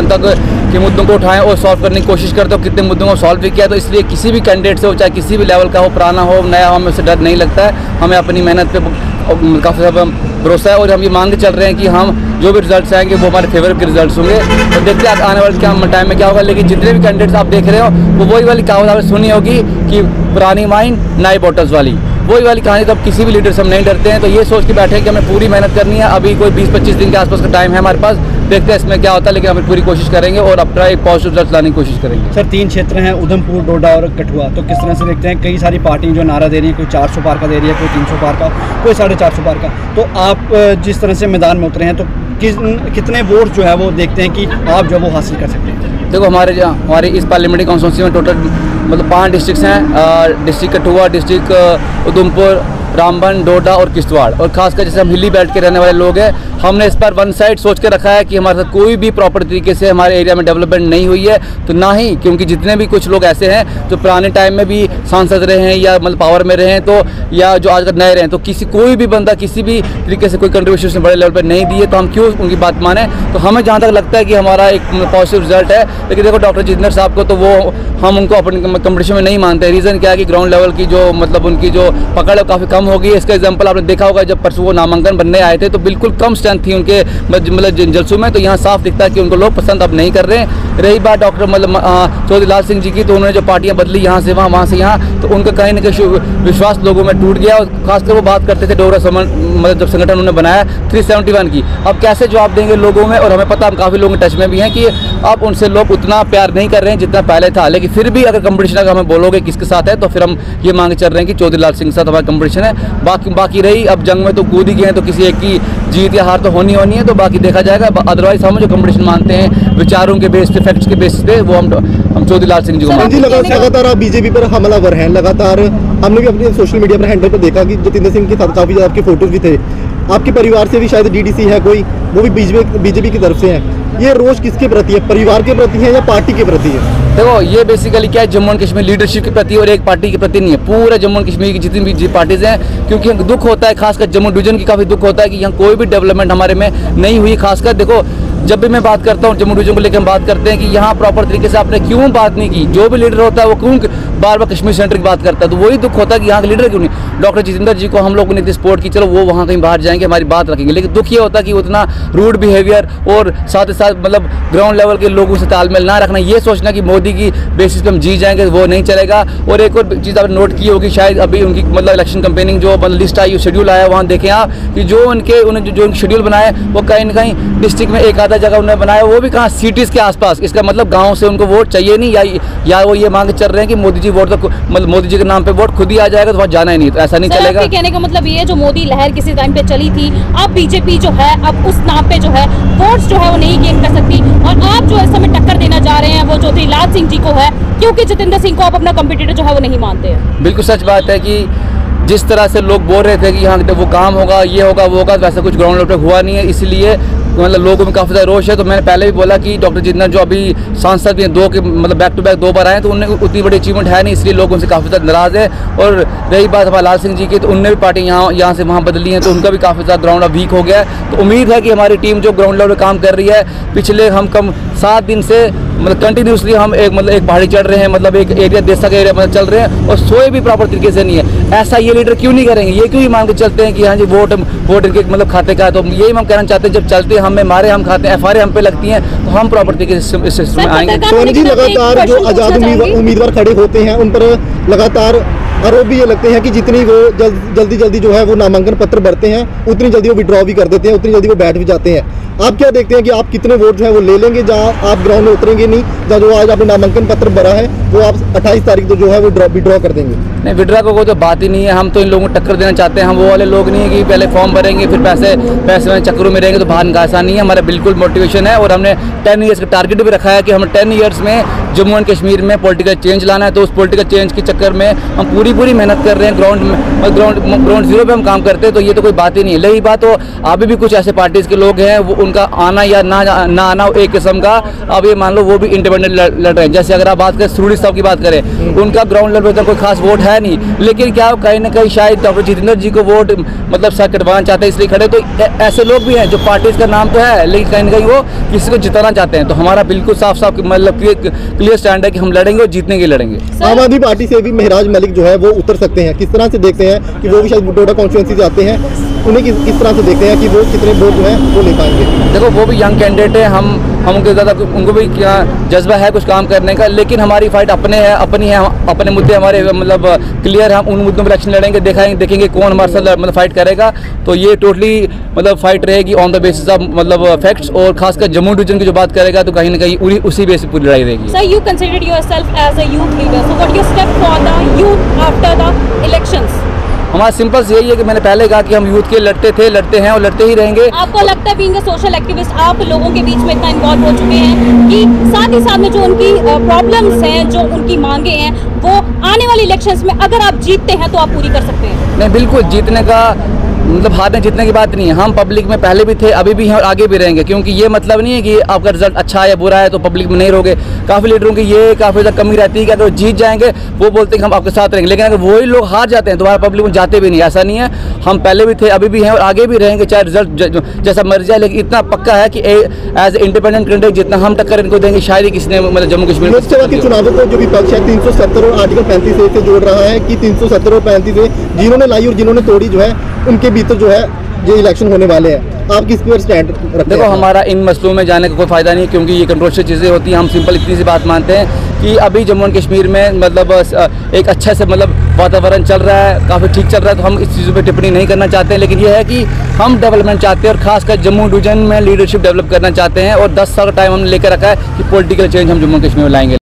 तक के मुद्दों को उठाएं और सॉल्व करने की कोशिश करते हो। कितने मुद्दों को सॉल्व भी किया, तो इसलिए किसी भी कैंडिडेट से हो, चाहे किसी भी लेवल का हो, पुराना हो नया हो, हमें उससे डर नहीं लगता है। हमें अपनी मेहनत पे काफ़ी ज़्यादा भरोसा है और हम ये मांग के चल रहे हैं कि हम जो भी रिजल्ट्स आएंगे वो हमारे फेवर के रिजल्ट्स होंगे। तो देखते हैं आने वाले टाइम में क्या होगा। लेकिन जितने भी कैंडिडेट्स आप देख रहे हो वो वही वाली कहावत आपने सुनी होगी कि पुरानी माइंड नई बॉटल्स वाली, वही वाली कहानी। तो अब किसी भी लीडर से हम नहीं डरते हैं, तो ये सोच के बैठे हैं कि हमें पूरी मेहनत करनी है। अभी कोई 20-25 दिन के आसपास का टाइम है हमारे पास, देखते हैं इसमें क्या होता है, लेकिन हम पूरी कोशिश करेंगे और अपना एक पॉजिटिव रिजल्ट लाने की कोशिश करेंगे। सर 3 क्षेत्र हैं, उधमपुर, डोडा और कठुआ, तो किस तरह से देखते हैं? कई सारी पार्टियां जो नारा दे रही है, कोई 400 पार का दे रही है, कोई 300 पार का, कोई 450 पार का। तो आप जिस तरह से मैदान में उतरे हैं, तो कितने वोट जो है वो देखते हैं कि आप जो वो हासिल कर सकते हैं? देखो हमारे इस पार्लियामेंट्री कॉन्स्टिट्यूंसी में टोटल मतलब 5 डिस्ट्रिक्ट्स हैं। डिस्ट्रिक्ट कठुआ, डिस्ट्रिक्ट उधमपुर, रामबन, डोडा और किश्तवाड़। और खासकर जैसे हम हिली बेल्ट के रहने वाले लोग हैं, हमने इस पर वन साइड सोच के रखा है कि हमारे साथ कोई भी प्रॉपर तरीके से हमारे एरिया में डेवलपमेंट नहीं हुई है। तो ना ही, क्योंकि जितने भी कुछ लोग ऐसे हैं जो पुराने टाइम में भी सांसद रहे हैं या मतलब पावर में रहे हैं, तो या जो आजकल नए रहे हैं, तो कोई भी बंदा किसी भी तरीके से कोई कंट्रीब्यूशन बड़े लेवल पर नहीं दी है, तो हम क्यों उनकी बात माने। तो हमें जहाँ तक लगता है कि हमारा एक पॉजिटिव रिजल्ट है। लेकिन देखो डॉक्टर जितेंद्र साहब को, तो वो हम उनको अपने कंपटीशन में नहीं मानते। रीज़न क्या है कि ग्राउंड लेवल की जो मतलब उनकी जो पकड़ है काफ़ी कम हो गई है। इसका एग्जाम्पल आपने देखा होगा, जब परसों वो नामांकन बनने आए थे तो बिल्कुल कम स्ट्रेंथ थी उनके मतलब जलसों में। तो यहाँ साफ दिखता है कि उनको लोग पसंद अब नहीं कर रहे हैं। रही बात डॉक्टर मतलब चौधरी लाल सिंह जी की, तो उन्होंने जो पार्टियाँ बदली यहाँ से वहाँ, वहाँ से यहाँ, तो उनका कहीं ना कहीं विश्वास लोगों में टूट गया। और खासकर वो बात करते थे डोगरा मतलब जब संगठन उन्होंने बनाया 371 की, अब कैसे जवाब देंगे लोगों में। और हमें पता, हम काफ़ी लोगों के टच में भी हैं कि अब उनसे लोग उतना प्यार नहीं कर रहे हैं जितना पहले था। लेकिन फिर भी अगर कंपटीशन अगर हमें बोलोगे किसके साथ है, तो फिर हम ये मांग चल रहे हैं कि चौधरी लाल सिंह के साथ हमारा कंपटीशन है। बाकी रही अब जंग में तो कूद ही गए हैं, तो किसी एक की जीत या हार तो होनी है, तो बाकी देखा जाएगा। अदरवाइज हम जो कंपटीशन मानते हैं विचारों के बेस पे, फैक्ट्स के बेसिस पे, वो हम चौधरी लाल सिंह जी को। लगातार आप बीजेपी पर हमलावर हैं, लगातार हमने भी अपने सोशल मीडिया पर हैंडल पर देखा कि जितेंद्र सिंह के साथ काफी ज्यादा आपके फोटोज भी थे। आपके परिवार से भी शायद डीडीसी है कोई, वो भी बीजेपी की तरफ से है। ये रोष किसके प्रति है, परिवार के प्रति है या पार्टी के प्रति है? देखो ये बेसिकली क्या है, जम्मू एंड कश्मीर लीडरशिप के प्रति और एक पार्टी के प्रति नहीं है, पूरे जम्मू एंड कश्मीर की जितनी भी पार्टीज हैं। क्योंकि दुख होता है, खासकर जम्मू डिवीजन की काफ़ी दुख होता है कि यहाँ कोई भी डेवलपमेंट हमारे में नहीं हुई। खासकर देखो जब भी मैं बात करता हूँ जम्मू डिवीजन को लेकर, हम बात करते हैं कि यहाँ प्रॉपर तरीके से आपने क्यों बात नहीं की। जो भी लीडर होता है वो क्यों बार बार कश्मीर सेंटर की बात करता है, तो वही दुख होता है कि यहाँ के लीडर क्यों नहीं। डॉक्टर जितेंद्र जी को हम लोगों ने सपोर्ट की, चलो वो वहाँ कहीं बाहर जाएंगे, हमारी बात रखेंगे। लेकिन दुख ये होता है कि उतना रूड बिहेवियर और साथ ही साथ मतलब ग्राउंड लेवल के लोगों से तालमेल ना रखना, ये सोचना कि मोदी की बेसिस पे हम जी जाएंगे, वो नहीं चलेगा। और एक और चीज़ आपने नोट की होगी शायद, अभी उनकी मतलब इलेक्शन कैंपेनिंग जो मतलब लिस्ट आई, शेड्यूल आया, वहाँ देखें आप कि जो उन्होंने जो शेड्यूल बनाया वो कहीं ना कहीं डिस्ट्रिक्ट में एक आधा जगह उन्होंने बनाया, वो भी कहाँ सिटीज़ के आसपास। इसका मतलब गाँव से उनको वोट चाहिए नहीं, या वो ये मांग चल रहे हैं कि मोदी जी वोट, तो मतलब मोदी जी के नाम पे वोट खुद ही आ जाएगा, तो वहाँ जाना ही नहीं, तो ऐसा नहीं चलेगा। कहने का मतलब ये, जो मोदी लहर किसी टाइम पे चली थी, अब बीजेपी जो है अब उस नाम पे जो है वोट्स जो है वो नहीं गेन कर सकती, और आप जो इस समय टक्कर देना जा रहे हैं वो चौधरी लाल सिंह जी को है, क्योंकि जितेंद्र सिंह को आप अपना कंपटीटर जो है वो नहीं मानते हैं। बिल्कुल सच बात है कि जिस तरह से लोग बोल रहे थे कि यहाँ वो काम होगा, ये होगा, वो होगा, वैसा कुछ ग्राउंड लेवल पे हुआ नहीं है। इसलिए मतलब लोगों में काफ़ी ज़्यादा रोष है। तो मैंने पहले भी बोला कि डॉक्टर जितेंद्र जो अभी सांसद भी हैं, मतलब बैक टू बैक 2 बार आए, तो उनने उतनी बड़ी अचीवमेंट है नहीं, इसलिए लोग उनसे काफ़ी ज़्यादा नाराज़ है। और रही बात हमारे लाल सिंह जी की, तो उनने भी पार्टी यहाँ से वहाँ बदली है, तो उनका भी काफ़ी ज़्यादा ग्राउंड अब वीक हो गया है। तो उम्मीद है कि हमारी टीम जो ग्राउंड लेवल पर काम कर रही है, पिछले हम कम 7 दिन से मतलब कंटिन्यूसली हम एक पहाड़ी चढ़ रहे हैं, मतलब एक एरिया देशा का एरिया मतलब चल रहे हैं, और सोए भी प्रॉपर तरीके से नहीं है। ऐसा ये लीडर क्यों नहीं करेंगे, ये क्यों ही मांग के चलते हैं कि हाँ जी वोट इनके मतलब खाते का है। तो यही हम कहना चाहते हैं, जब चलते हमें मारे हम खाते हैं, FRA हम पे लगती हैं, तो हम प्रॉपर तरीके से इस सिस्टम में आएंगे। सोनी जी, लगातार जो आजाद उम्मीदवार खड़े होते हैं उन पर लगातार आरोप भी ये लगते हैं कि जितनी वो जल्दी जो है वो नामांकन पत्र भरते हैं, उतनी जल्दी वो विड्रॉ भी कर देते हैं, उतनी जल्दी वो बैठ भी जाते हैं। आप क्या देखते हैं कि आप कितने वोट जो है वो ले लेंगे, जहाँ आप ग्राउंड में उतरेंगे नहीं, जहाँ जो आज आपने नामांकन पत्र भरा है वो आप 28 तारीख को जो है वो विड्रॉ कर देंगे? नहीं, विड्रॉ को तो बात ही नहीं है। हम तो इन लोगों को टक्कर देना चाहते हैं। हम वो वाले लोग नहीं है कि पहले फॉर्म भरेंगे फिर पैसे में चक्करों में रहेंगे, तो बाहर का ऐसा नहीं है। हमारा बिल्कुल मोटिवेशन है, और हमने 10 ईयर्स का टारगेट भी रखा है कि हमें 10 ईयर्स में जम्मू एंड कश्मीर में पॉलिटिकल चेंज लाना है। तो उस पॉलिटिकल चेंज के चक्कर में हम पूरी मेहनत कर रहे हैं। ग्राउंड जीरो पे हम काम करते हैं, तो ये तो कोई बात ही नहीं है। रही बात, तो अभी भी कुछ ऐसे पार्टीज़ के लोग हैं, वो उनका आना या ना आना एक किस्म का, अब ये मान लो वो भी इंडिपेंडेंट लड़ रहे हैं। जैसे अगर आप बात करें सुरूरी साहब की बात करें, उनका ग्राउंड लेवल पर कोई खास वोट है नहीं, लेकिन क्या कहीं ना कहीं शायद डॉक्टर जितेंद्र जी को वोट मतलब कटवाना चाहते हैं इसलिए खड़े। तो ऐसे लोग भी हैं जो पार्टीज का नाम तो है लेकिन कहीं ना कहीं वो किसी को जिताना चाहते हैं। तो हमारा बिल्कुल साफ साफ मतलब क्लियर स्टैंड है कि हम लड़ेंगे और जीतने के लड़ेंगे। आम आदमी पार्टी से भी महराज मलिक जो है वो उतर सकते हैं, किस तरह से देखते हैं कि वो भी शायद डोडा कॉन्स्टिट्यूंसी से आते हैं, उन्हें किस तरह से देखते हैं कि वो कितने वोट जो है वो ले पाएंगे? देखो वो भी यंग कैंडिडेट है, हम उनके ज़्यादा उनको भी क्या जज्बा है कुछ काम करने का, लेकिन हमारी फाइट अपनी है, अपने मुद्दे हमारे मतलब क्लियर, हम उन मुद्दों पर इलेक्शन लड़ेंगे, देखेंगे कौन हमारे साथ मतलब फाइट करेगा। तो ये टोटली मतलब फाइट रहेगी ऑन द बेसिस ऑफ मतलब फैक्ट्स, और खासकर जम्मू डिवीजन की जो बात करेगा तो कहीं ना कहीं उसी बेसिस पूरी लड़ाई रहेगी। Sir, you consider yourself as a youth leader, so what your step for the youth after the elections? हमारा सिंपल यही है कि मैंने पहले कहा कि हम यूथ के लड़ते हैं और लड़ते ही रहेंगे। आपको लगता है बीइंग अ सोशल एक्टिविस्ट आप लोगों के बीच में इतना इन्वॉल्व हो चुके हैं कि साथ ही साथ में जो उनकी प्रॉब्लम्स हैं, जो उनकी मांगे हैं, वो आने वाले इलेक्शंस में अगर आप जीतते हैं तो आप पूरी कर सकते हैं? नहीं, बिल्कुल जीतने का मतलब हारने जीतने की बात नहीं है। हम पब्लिक में पहले भी थे, अभी भी हैं और आगे भी रहेंगे, क्योंकि ये मतलब नहीं है कि आपका रिजल्ट अच्छा है या बुरा है तो पब्लिक में नहीं रहोगे। काफ़ी लीडरों की ये काफ़ी ज़्यादा कमी रहती है कि अगर वो जीत जाएंगे वो बोलते हैं कि हम आपके साथ रहेंगे, लेकिन अगर वही लोग हार जाते हैं तो हमारे पब्लिक में जाते भी नहीं। ऐसा नहीं है, हम पहले भी थे, अभी भी हैं और आगे भी रहेंगे, चाहे रिजल्ट जैसा मर्जी है। लेकिन इतना पक्का है कि एज इंडिपेंडेंट कैंडिडेट जितना हम टक्कर इनको देंगे शायद ही किसी ने मतलब जम्मू कश्मीर लोकसभा के चुनावों को जो विपक्ष है 370 और आर्टिकल 35 से जोड़ रहा है कि 370 और 35 से जिन्होंने लाई और जिन्होंने तोड़ी जो है उनके भीतर जो है ये इलेक्शन होने वाले हैं। आप किस पर स्टैंड रखते हैं? देखो, हमारा इन मसलों में जाने का कोई फ़ायदा नहीं, क्योंकि ये कंट्रोवर्शियल चीज़ें होती हैं। हम सिंपल इतनी सी बात मानते हैं कि अभी जम्मू एंड कश्मीर में मतलब एक अच्छे से मतलब वातावरण चल रहा है, काफ़ी ठीक चल रहा है, तो हम इस चीज़ों पे टिप्पणी नहीं करना चाहते हैं। लेकिन ये है कि हम डेवलपमेंट चाहते हैं और खासकर जम्मू डिवीजन में लीडरशिप डेवलप करना चाहते हैं, और 10 साल का टाइम हमने लेकर रखा है कि पॉलिटिकल चेंज हम जम्मू कश्मीर में लाएंगे।